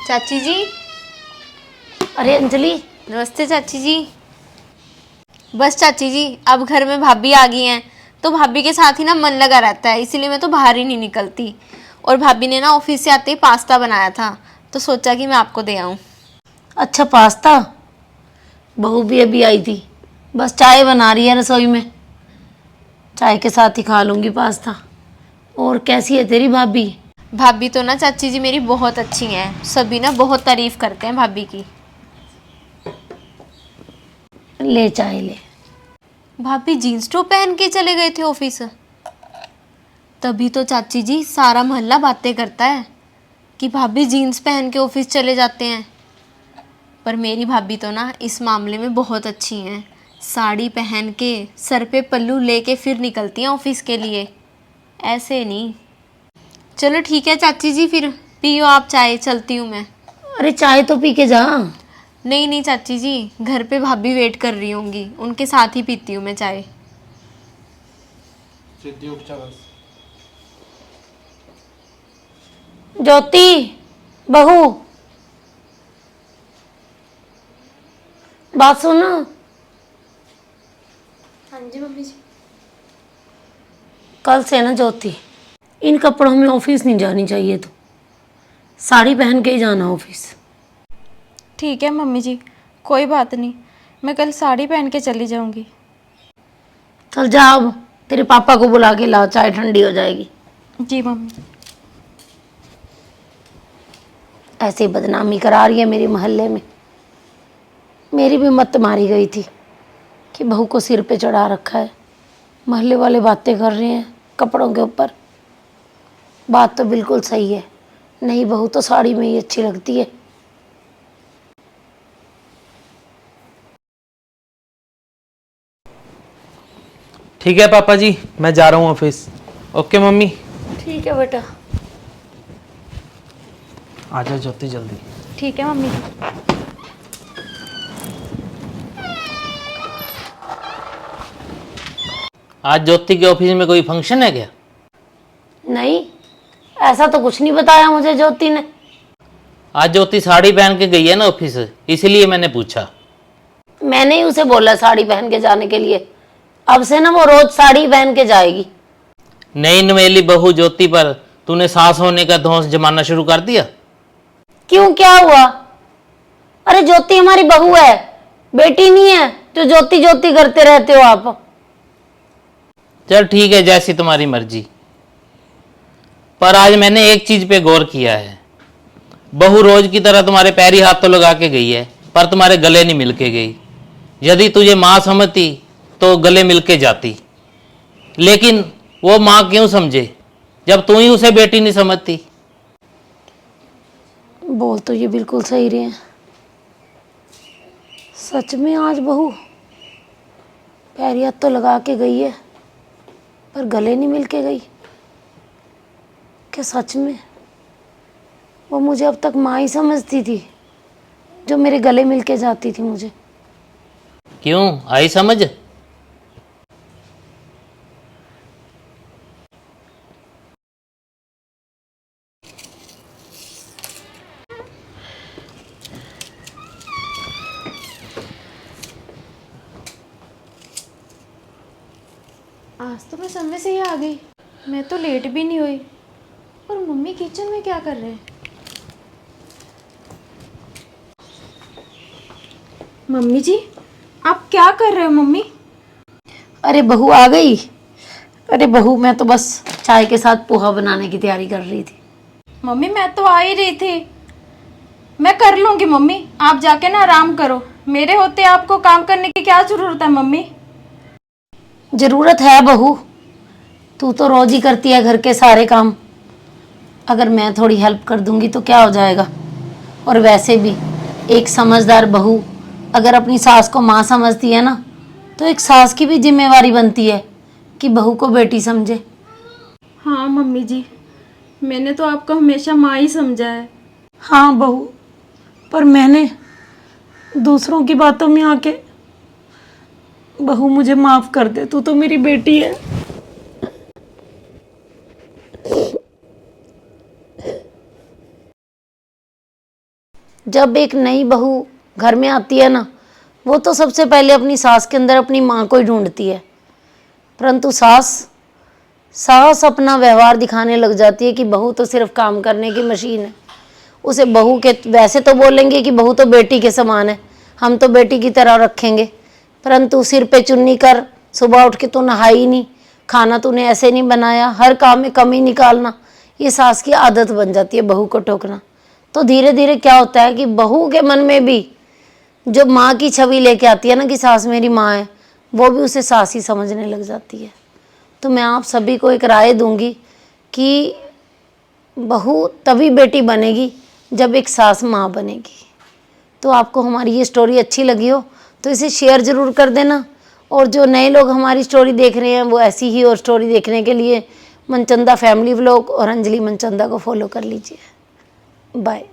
चाची जी। अरे अंजलि। नमस्ते चाची जी। बस चाची जी, अब घर में भाभी आ गई हैं तो भाभी के साथ ही ना मन लगा रहता है, इसीलिए मैं तो बाहर ही नहीं निकलती। और भाभी ने ना ऑफिस से आते ही पास्ता बनाया था तो सोचा कि मैं आपको दे आऊँ। अच्छा पास्ता। बहू भी अभी आई थी, बस चाय बना रही है रसोई में। चाय के साथ ही खा लूंगी पास्ता। और कैसी है तेरी भाभी? भाभी तो ना चाची जी मेरी बहुत अच्छी हैं, सभी ना बहुत तारीफ करते हैं भाभी की। ले चाय ले। भाभी जीन्स टॉप पहन के चले गए थे ऑफिस, तभी तो चाची जी सारा मोहल्ला बातें करता है कि भाभी जीन्स पहन के ऑफिस चले जाते हैं। पर मेरी भाभी तो ना इस मामले में बहुत अच्छी हैं, साड़ी पहन के सर पे पल्लू लेके फिर निकलती हैं ऑफिस के लिए, ऐसे नहीं। चलो ठीक है चाची जी, फिर पियो आप चाय, चलती हूँ मैं। अरे चाय तो पी के जा। नहीं नहीं चाची जी, घर पे भाभी वेट कर रही होंगी, उनके साथ ही पीती हूँ मैं चाय। ज्योति, बहू, बात सुन। हाँ जी मम्मी जी। कल से ना ज्योति, इन कपड़ों में ऑफिस नहीं जानी चाहिए। तो साड़ी पहन के ही जाना ऑफिस। ठीक है मम्मी जी, कोई बात नहीं, मैं कल साड़ी पहन के चली जाऊंगी। चल जा, अब तेरे पापा को बुला के ला, चाय ठंडी हो जाएगी। जी मम्मी जी। ऐसे ही बदनामी करा रही है मेरे मोहल्ले में। मेरी भी मत मारी गई थी कि बहू को सिर पे चढ़ा रखा है। मोहल्ले वाले बातें कर रहे हैं कपड़ों के ऊपर। बात तो बिल्कुल सही है, नहीं बहू तो साड़ी में ही अच्छी लगती है। ठीक है पापा जी, मैं जा रहा हूँ ऑफिस। Okay mummy. ठीक है बेटा। आ जा ज्योति जल्दी। ठीक है मम्मी जी। आज ज्योति के ऑफिस में कोई फंक्शन है क्या? नहीं, ऐसा तो कुछ नहीं बताया मुझे ज्योति ने। आज ज्योति साड़ी पहन के गई है ना ऑफिस, इसलिए मैंने पूछा। मैंने ही उसे बोला साड़ी पहन के जाने के लिए। अब से ना वो रोज साड़ी पहन के जाएगी। नई नवेली बहू ज्योति पर तूने सास होने का धौंस जमाना शुरू कर दिया। क्यों, क्या हुआ? अरे ज्योति हमारी बहू है, बेटी नहीं है जो ज्योति ज्योति करते रहते हो आप। चल ठीक है, जैसी तुम्हारी मर्जी। पर आज मैंने एक चीज पे गौर किया है। बहू रोज की तरह तुम्हारे पैरी हाथ तो लगा के गई है, पर तुम्हारे गले नहीं मिल के गई। यदि तुझे माँ समझती तो गले मिल के जाती, लेकिन वो माँ क्यों समझे जब तू ही उसे बेटी नहीं समझती। बोल तो ये बिल्कुल सही रहे हैं। सच में आज बहू पैरी हाथ तो लगा के गई है, पर गले नहीं मिल के गई। क्या सच में वो मुझे अब तक माँ ही समझती थी, जो मेरे गले मिल के जाती थी मुझे? क्यों, आई समझ? आज तो मैं समय से ही आ गई, मैं तो लेट भी नहीं हुई। और मम्मी किचन में क्या कर रहे हैं? मम्मी जी, आप क्या कर रहे हो मम्मी? अरे बहू आ गई। अरे बहू, मैं तो बस चाय के साथ पोहा बनाने की तैयारी कर रही थी। मम्मी मैं तो आ ही रही थी, मैं कर लूंगी मम्मी, आप जाके ना आराम करो। मेरे होते आपको काम करने की क्या जरूरत है मम्मी? जरूरत है बहू, तू तो रोज ही करती है घर के सारे काम। अगर मैं थोड़ी हेल्प कर दूंगी तो क्या हो जाएगा? और वैसे भी एक समझदार बहू अगर अपनी सास को माँ समझती है ना, तो एक सास की भी जिम्मेवारी बनती है कि बहू को बेटी समझे। हाँ मम्मी जी, मैंने तो आपको हमेशा माँ ही समझा है। हाँ बहू, पर मैंने दूसरों की बातों में आके, बहू मुझे माफ कर दे, तू तो मेरी बेटी है। जब एक नई बहू घर में आती है ना, वो तो सबसे पहले अपनी सास के अंदर अपनी माँ को ही ढूंढती है, परंतु सास अपना व्यवहार दिखाने लग जाती है कि बहू तो सिर्फ काम करने की मशीन है। उसे बहू के वैसे तो बोलेंगे कि बहू तो बेटी के समान है, हम तो बेटी की तरह रखेंगे, परंतु सिर पे चुन्नी कर, सुबह उठ के तो नहाई नहीं, खाना तूने ऐसे नहीं बनाया, हर काम में कमी निकालना, ये सास की आदत बन जाती है बहू को टोकना। तो धीरे धीरे क्या होता है कि बहू के मन में भी जो माँ की छवि लेके आती है ना कि सास मेरी माँ है, वो भी उसे सास ही समझने लग जाती है। तो मैं आप सभी को एक राय दूंगी कि बहू तभी बेटी बनेगी जब एक सास माँ बनेगी। तो आपको हमारी ये स्टोरी अच्छी लगी हो तो इसे शेयर ज़रूर कर देना, और जो नए लोग हमारी स्टोरी देख रहे हैं वो ऐसी ही और स्टोरी देखने के लिए मनचंदा फैमिली व्लॉग और अंजलि मनचंदा को फॉलो कर लीजिए। बाय।